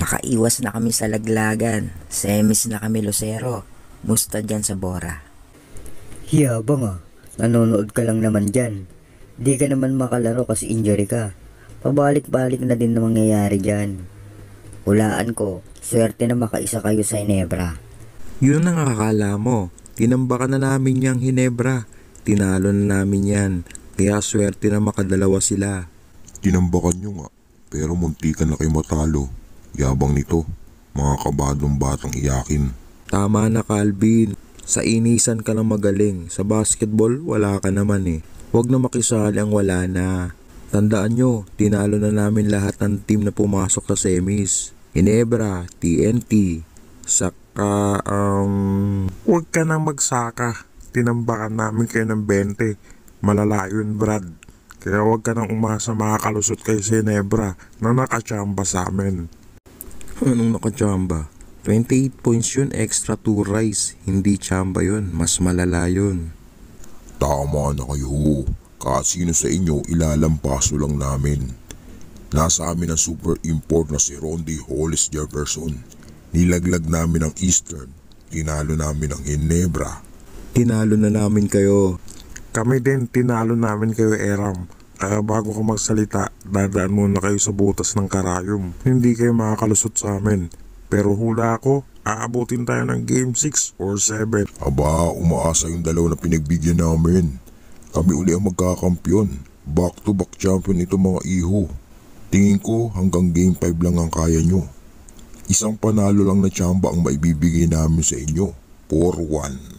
Nakaiwas na kami sa laglagan. Semis na kami Lucero. Musta dyan sa Bora? Yabang ah, nanonood ka lang naman dyan. Di ka naman makalaro kasi injury ka. Pabalik-balik na din na mangyayari dyan. Hulaan ko, swerte na makaisa kayo sa Ginebra. Yun ang akala mo. Tinambakan na namin yung Ginebra. Tinalo na namin yan. Kaya swerte na makadalawa sila. Tinambakan nyo nga, pero muntikan na kayo matalo. Yabang nito, mga kabadong batang iyakin. Tama na Calvin. Sa inisan ka lang magaling. Sa basketball, wala ka naman eh. Huwag na makisali ang wala na. Tandaan nyo, tinalo na namin lahat ng team na pumasok sa semis. Ginebra, TNT, saka Huwag ka na magsaka. Tinambakan namin kayo ng 20. Malala yun Brad. Kaya huwag ka nang umasa makakalusot kay Ginebra na nakachamba sa amin. Anong nakachamba? 28 points yun, extra 2 rice. Hindi chamba yun, mas malala yun. Tama na kayo. Kasino sa inyo ilalampaso lang namin. Nasa amin ang super import na si Rondy Hollis Jefferson. Nilaglag namin ang Eastern. Tinalo namin ang Ginebra. Tinalo na namin kayo. Kami din, tinalo namin kayo Eram. Kaya bago ka magsalita, dadaan muna kayo sa butas ng karayom. Hindi kayo makakalusot sa amin. Pero hula ako, aabutin tayo ng game 6 or 7. Aba, umaasa yung dalawa na pinagbigyan namin. Kami uli ang magkakampyon. Back to back champion ito mga iho. Tingin ko hanggang game 5 lang ang kaya nyo. Isang panalo lang na tsamba ang maibibigay namin sa inyo. 4-1.